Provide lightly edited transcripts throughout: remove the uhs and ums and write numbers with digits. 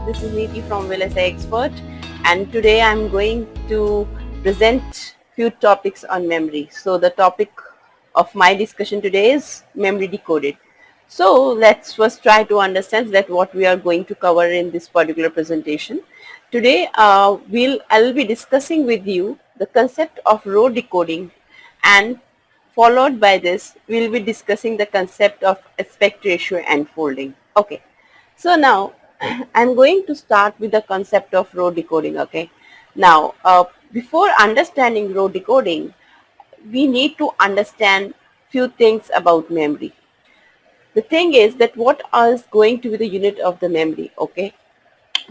This is Neeti from VLSI Expert, and today I'm going to present few topics on memory. So the topic of my discussion today is memory decoded. So let's first try to understand that what we are going to cover in this particular presentation. Today I'll be discussing with you the concept of row decoding, and followed by this we'll be discussing the concept of aspect ratio and folding. Okay. So now I'm going to start with the concept of row decoding. Okay. Now, before understanding row decoding, we need to understand few things about memory. The thing is that what is going to be the unit of the memory? Okay.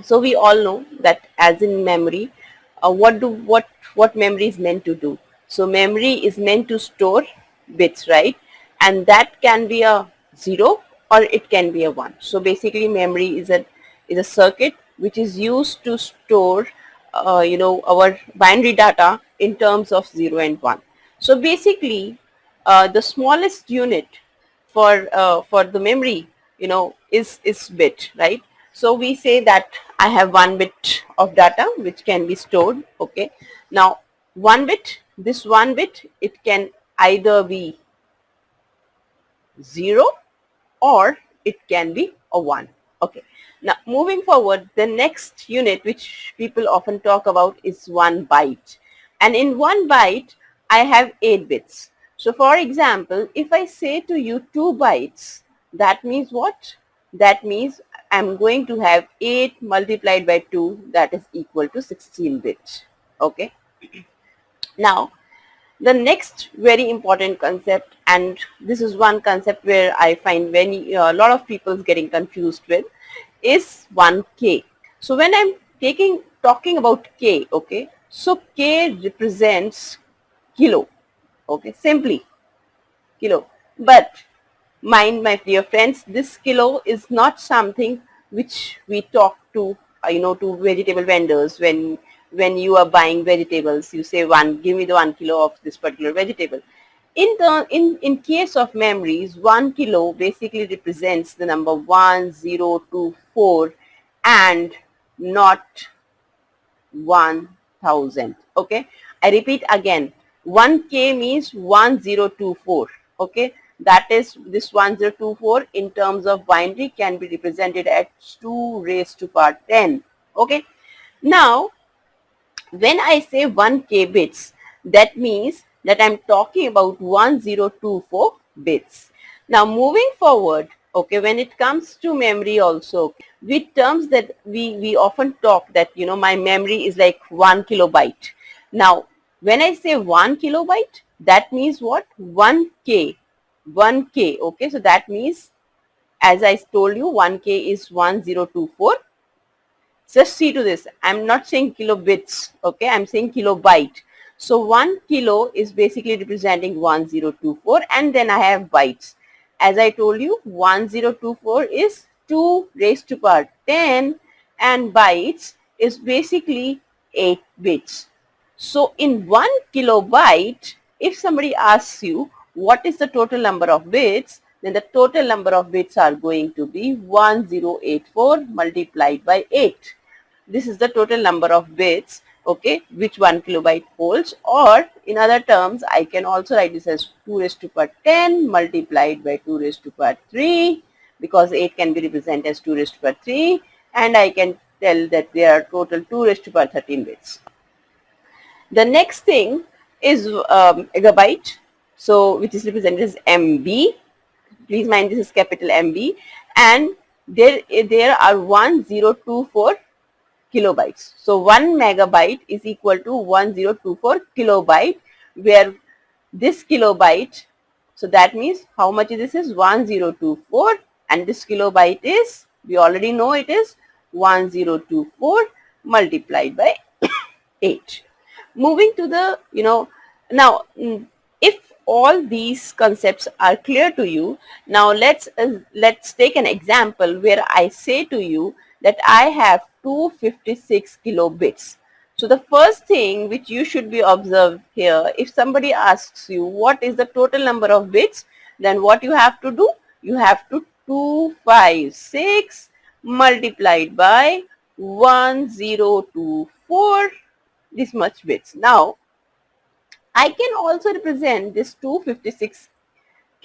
So we all know that as in memory, what memory is meant to do. So memory is meant to store bits, right? And that can be a 0 or it can be a 1. So basically memory is a circuit which is used to store our binary data in terms of 0 and 1. So basically the smallest unit for the memory, is bit, right? So we say that I have 1 bit of data which can be stored. Okay. Now 1 bit, this 1 bit, it can either be 0 or it can be a 1. Okay. Now moving forward, the next unit which people often talk about is 1 byte. And in 1 byte, I have 8 bits. So for example, if I say to you 2 bytes, that means what? That means I'm going to have 8 multiplied by 2, that is equal to 16 bits. Okay. Now the next very important concept, and this is one concept where I find a lot of people getting confused with, is 1K. So when I'm talking about K, okay, so K represents kilo, okay, simply kilo. But mind, my dear friends, this kilo is not something which we talk to, to vegetable vendors. When you are buying vegetables, you say, give me the 1 kilo of this particular vegetable. In case of memories, 1 kilo basically represents the number 1024 and not 1000. Okay, I repeat again, 1K means 1024. Okay, that is, this 1024 in terms of binary can be represented as 2 raised to power 10. Okay, now when I say 1K bits, that means that I'm talking about 1024 bits. Now moving forward, okay, when it comes to memory also, with terms that we often talk that, my memory is like 1 kilobyte. Now, when I say 1 kilobyte, that means what? 1K. 1K, okay, so that means, as I told you, 1K is 1024. Just see to this, I'm not saying kilobits, okay, I'm saying kilobyte. So 1 kilo is basically representing 1024, and then I have bytes. As I told you, 1024 is 2 raised to power 10 and bytes is basically 8 bits. So in 1 kilobyte, if somebody asks you what is the total number of bits, then the total number of bits are going to be 1084 multiplied by 8. This is the total number of bits, okay, which 1 kilobyte holds, or in other terms, I can also write this as 2 raised to power 10 multiplied by 2 raised to power 3, because 8 can be represented as 2 raised to power 3, and I can tell that there are total 2 raised to power 13 bits. The next thing is megabyte, so which is represented as MB. Please mind, this is capital MB, and there are 1024 kilobytes. So 1 megabyte is equal to 1024 kilobyte, where this kilobyte, so that means how much this is? 1024, and this kilobyte is, we already know it is 1024 multiplied by 8. Moving to the, now if all these concepts are clear to you, now let's take an example where I say to you that I have 256 kilobits. So the first thing which you should be observed here, if somebody asks you what is the total number of bits, then what you have to do? You have to 256 multiplied by 1024, this much bits. Now, I can also represent this 256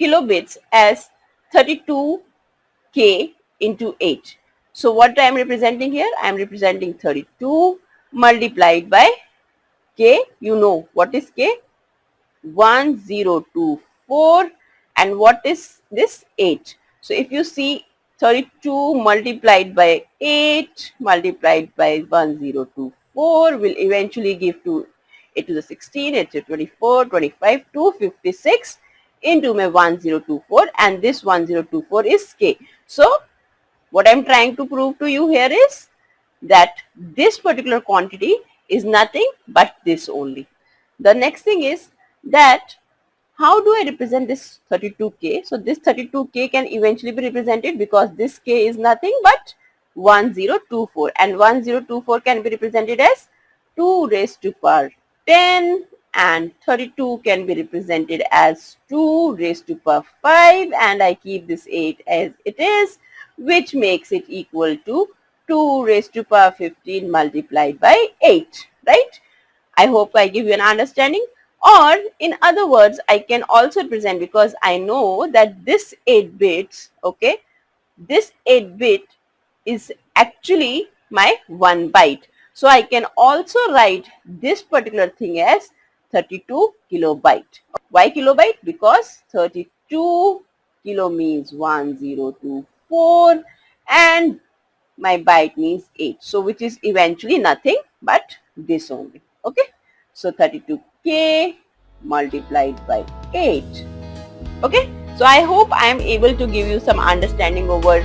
kilobits as 32k into 8. So what I am representing here? I am representing 32 multiplied by k. You know what is k? 1024, and what is this? 8. So if you see 32 multiplied by 8 multiplied by 1024 will eventually give to 8 to the 16, 8 to 24, 25, 256 into my 1024, and this 1024 is k. So what I'm trying to prove to you here is that this particular quantity is nothing but this only. The next thing is that how do I represent this 32k? So this 32k can eventually be represented because this k is nothing but 1024, and 1024 can be represented as 2 raised to power 10, and 32 can be represented as 2 raised to power 5, and I keep this 8 as it is, which makes it equal to 2 raised to power 15 multiplied by 8, right? I hope I give you an understanding. Or in other words, I can also present, because I know that this 8 bits, okay, this 8 bit is actually my 1 byte. So I can also write this particular thing as 32 kilobyte. Why kilobyte? Because 32 kilo means 1024 and my byte means 8. So which is eventually nothing but this only. Okay. So 32k multiplied by 8. Okay. So I hope I am able to give you some understanding over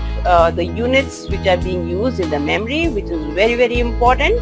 the units which are being used in the memory, which is very, very important.